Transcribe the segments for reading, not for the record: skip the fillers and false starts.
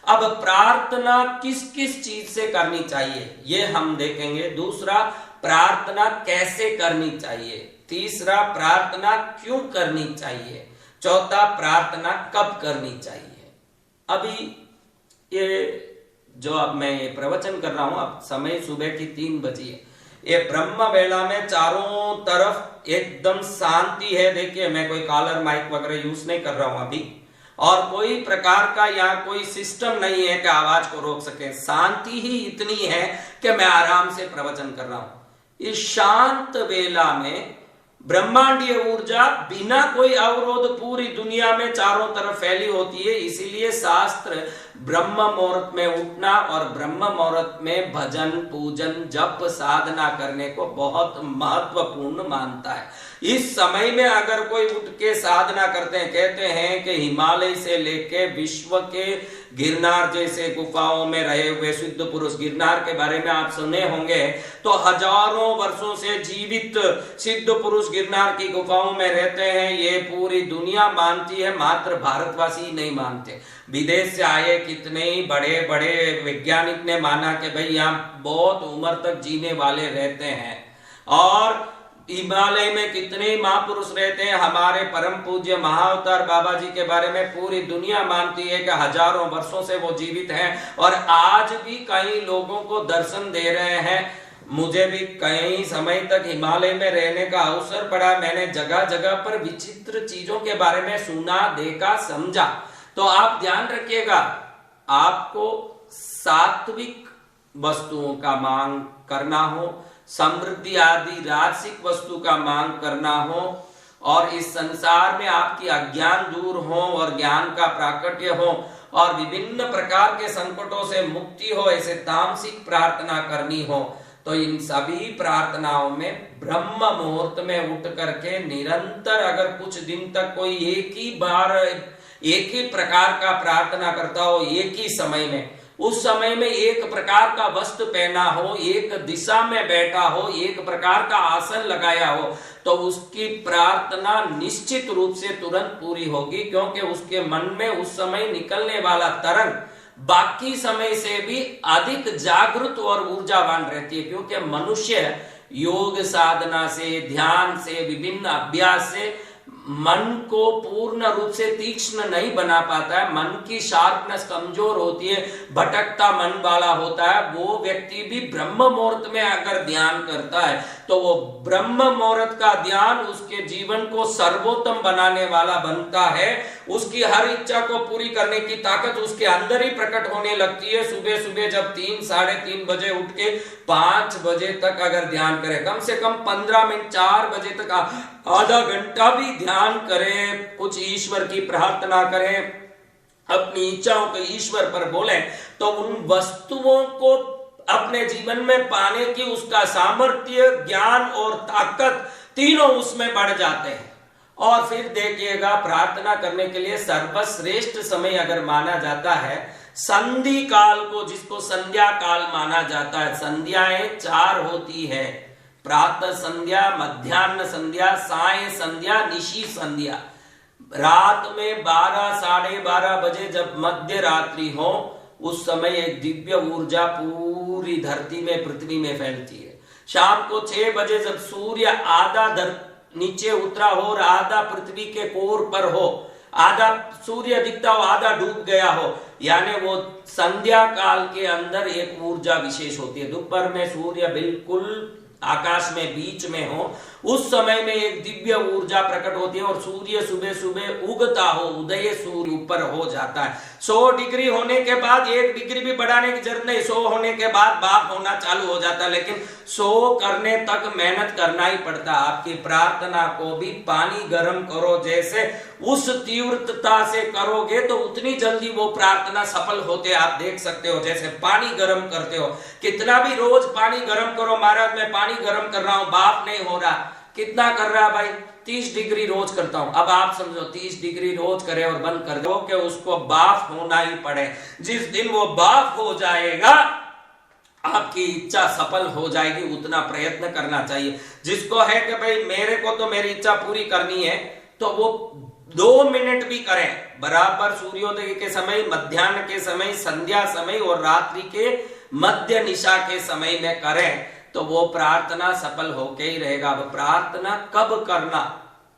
अब प्रार्थना किस किस चीज से करनी चाहिए ये हम देखेंगे। दूसरा, प्रार्थना कैसे करनी चाहिए। तीसरा, प्रार्थना क्यों करनी चाहिए। चौथा, प्रार्थना कब करनी चाहिए। अभी ये जो अब मैं ये प्रवचन कर रहा हूं, अब समय सुबह की 3 बजी है। ये ब्रह्म वेला में चारों तरफ एकदम शांति है। देखिए, मैं कोई कॉलर माइक वगैरह यूज नहीं कर रहा हूं अभी, और कोई प्रकार का यहाँ कोई सिस्टम नहीं है कि आवाज को रोक सके। शांति ही इतनी है कि मैं आराम से प्रवचन कर रहा हूं। इस शांत वेला में ब्रह्मांडीय ऊर्जा बिना कोई अवरोध पूरी दुनिया में चारों तरफ फैली होती है। इसीलिए शास्त्र ब्रह्म मुहूर्त में उठना और ब्रह्म मुहूर्त में भजन पूजन जप साधना करने को बहुत महत्वपूर्ण मानता है। इस समय में अगर कोई उठ के साधना करते हैं, कहते हैं कि हिमालय से लेके विश्व के गिरनार जैसे गुफाओं में रहे हुए सिद्ध पुरुष, गिरनार के बारे में आप सुने होंगे, तो हजारों वर्षों से जीवित सिद्ध पुरुष गिरनार की गुफाओं में रहते हैं। ये पूरी दुनिया मानती है, मात्र भारतवासी नहीं मानते। विदेश से आए कितने ही बड़े बड़े वैज्ञानिक ने माना कि भाई यहाँ बहुत उम्र तक जीने वाले रहते हैं। और हिमालय में कितने महापुरुष रहते हैं। हमारे परम पूज्य महाअवतार बाबा जी के बारे में पूरी दुनिया मानती है कि हजारों वर्षों से वो जीवित हैं और आज भी कई लोगों को दर्शन दे रहे हैं। मुझे भी कई समय तक हिमालय में रहने का अवसर पड़ा। मैंने जगह जगह पर विचित्र चीजों के बारे में सुना, देखा, समझा। तो आप ध्यान रखिएगा, आपको सात्विक वस्तुओं का मांग करना हो, समृद्धि आदि राजसिक वस्तु का मांग करना हो, और इस संसार में आपकी अज्ञान दूर हो और ज्ञान का प्राकट्य हो और विभिन्न प्रकार के संकटों से मुक्ति हो, ऐसे तामसिक प्रार्थना करनी हो, तो इन सभी प्रार्थनाओं में ब्रह्म मुहूर्त में उठ करके निरंतर अगर कुछ दिन तक कोई एक ही बार एक ही प्रकार का प्रार्थना करता हो, एक ही समय में, उस समय में एक प्रकार का वस्त्र पहना हो, एक दिशा में बैठा हो, एक प्रकार का आसन लगाया हो, तो उसकी प्रार्थना निश्चित रूप से तुरंत पूरी होगी। क्योंकि उसके मन में उस समय निकलने वाला तरंग बाकी समय से भी अधिक जागृत और ऊर्जावान रहती है। क्योंकि मनुष्य योग साधना से, ध्यान से, विभिन्न अभ्यास से मन को पूर्ण रूप से तीक्ष्ण नहीं बना पाता है। मन की शार्पनेस कमजोर होती है, भटकता मन वाला होता है। वो व्यक्ति भी ब्रह्म मुहूर्त में अगर ध्यान करता है तो वो ब्रह्म मुहूर्त का ध्यान उसके जीवन को सर्वोत्तम बनाने वाला बनता है। उसकी हर इच्छा को पूरी करने की ताकत उसके अंदर ही प्रकट होने लगती है। सुबह सुबह जब 3, साढ़े 3 बजे उठ के 5 बजे तक अगर ध्यान करे, कम से कम 15 मिनट, 4 बजे तक आधा घंटा भी ध्यान करें, कुछ ईश्वर की प्रार्थना करें, अपनी इच्छाओं को ईश्वर पर बोलें, तो उन वस्तुओं को अपने जीवन में पाने की उसका सामर्थ्य, ज्ञान और ताकत तीनों उसमें बढ़ जाते हैं। और फिर देखिएगा, प्रार्थना करने के लिए सर्वश्रेष्ठ समय अगर माना जाता है संधि काल को, जिसको संध्या काल माना जाता है। संध्याएं 4 होती है, प्रातः संध्या, मध्याह्न संध्या, साय संध्या, निशी संध्या। रात में 12, साढ़े 12 बजे जब मध्य रात्रि हो, उस समय एक दिव्य ऊर्जा पूरी धरती में, पृथ्वी में फैलती है। शाम को 6 बजे जब सूर्य आधा नीचे उतरा हो और आधा पृथ्वी के कोर पर हो, आधा सूर्य दिखता हो, आधा डूब गया हो, यानी वो संध्या काल के अंदर एक ऊर्जा विशेष होती है। दोपहर में सूर्य बिल्कुल आकाश में बीच में हो, उस समय में एक दिव्य ऊर्जा प्रकट होती है और सूर्य सुबह सुबह उगता हो, उदय सूर्य ऊपर हो जाता है। 100 डिग्री होने के बाद 1 डिग्री भी बढ़ाने की जरूरत नहीं, 100 होने के बाद बाप होना चालू हो जाता है। लेकिन 100 करने तक मेहनत करना ही पड़ता है। आपकी प्रार्थना को भी पानी गर्म करो, जैसे उस तीव्रता से करोगे तो उतनी जल्दी वो प्रार्थना सफल होते आप देख सकते हो। जैसे पानी गर्म करते हो, कितना भी रोज पानी गर्म करो, महाराज मैं पानी गर्म कर रहा हूं, बाप नहीं हो रहा, कितना कर रहा है भाई? 30 डिग्री रोज करता हूं। अब आप समझो 30 डिग्री रोज करे और बंद कर दो कि उसको बाफ होना ही पड़े। जिस दिन वो बाफ हो जाएगा आपकी इच्छा सफल हो जाएगी। उतना प्रयत्न करना चाहिए। जिसको है कि भाई मेरे को तो मेरी इच्छा पूरी करनी है, तो वो 2 मिनट भी करें, बराबर सूर्योदय के समय, मध्याह्न के समय, संध्या समय और रात्रि के मध्य निशा के समय में करें तो वो प्रार्थना सफल होके ही रहेगा। अब प्रार्थना कब करना,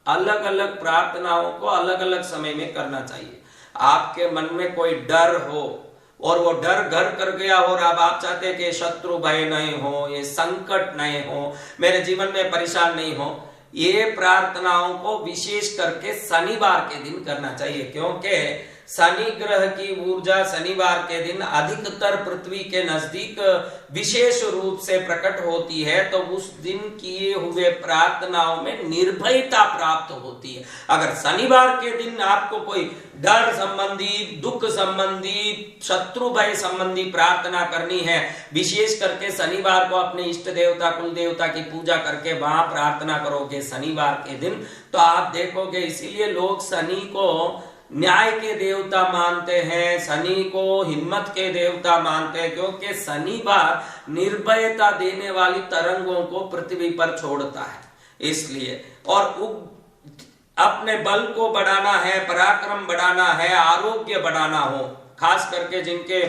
अलग अलग प्रार्थनाओं को अलग अलग समय में करना चाहिए। आपके मन में कोई डर हो और वो डर घर कर गया और अब आप चाहते हैं कि शत्रु भय नहीं हो, ये संकट नहीं हो, मेरे जीवन में परेशान नहीं हो, ये प्रार्थनाओं को विशेष करके शनिवार के दिन करना चाहिए, क्योंकि शनि ग्रह की ऊर्जा शनिवार के दिन अधिकतर पृथ्वी के नजदीक विशेष रूप से प्रकट होती है। तो उस दिन किए हुए प्रार्थनाओं में निर्भयता प्राप्त होती है। अगर शनिवार के दिन आपको कोई डर संबंधी, दुख संबंधी, शत्रु भय संबंधी प्रार्थना करनी है, विशेष करके शनिवार को अपने इष्ट देवता, कुल देवता की पूजा करके वहां प्रार्थना करोगे शनिवार के दिन, तो आप देखोगे, इसीलिए लोग शनि को न्याय के देवता मानते हैं, शनि को हिम्मत के देवता मानते हैं, क्योंकि शनिवार निर्भयता देने वाली तरंगों को पृथ्वी पर छोड़ता है। इसलिए और अपने बल को बढ़ाना है, पराक्रम बढ़ाना है, आरोग्य बढ़ाना हो, खास करके जिनके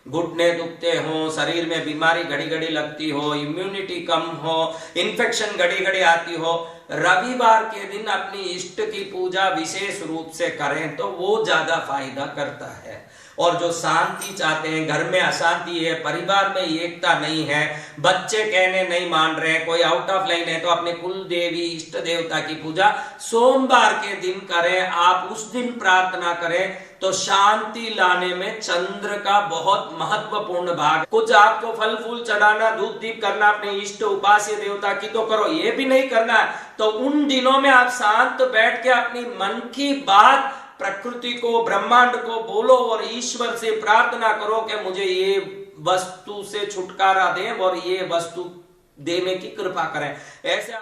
घुटने दुखते हो, शरीर में बीमारी घड़ी घड़ी लगती हो, इम्यूनिटी कम हो, इन्फेक्शन घड़ी घड़ी आती हो, रविवार के दिन अपनी इष्ट की पूजा विशेष रूप से करें तो वो ज्यादा फायदा करता है। और जो शांति चाहते हैं, घर में अशांति है, परिवार में एकता नहीं है, बच्चे कहने नहीं मान रहे हैं, कोई आउट ऑफ लाइन है, तो अपने कुल देवी इष्ट देवता की पूजा सोमवार के दिन करें। आप उस दिन प्रार्थना करें तो शांति लाने में चंद्र का बहुत महत्वपूर्ण भाग। कुछ आपको फल फूल चढ़ाना, धूप दीप करना अपने इष्ट उपास्य देवता की तो करो, ये भी नहीं करना तो उन दिनों में आप शांत बैठ के अपनी मन की बात प्रकृति को, ब्रह्मांड को बोलो और ईश्वर से प्रार्थना करो कि मुझे ये वस्तु से छुटकारा दें और ये वस्तु देने की कृपा करें। ऐसे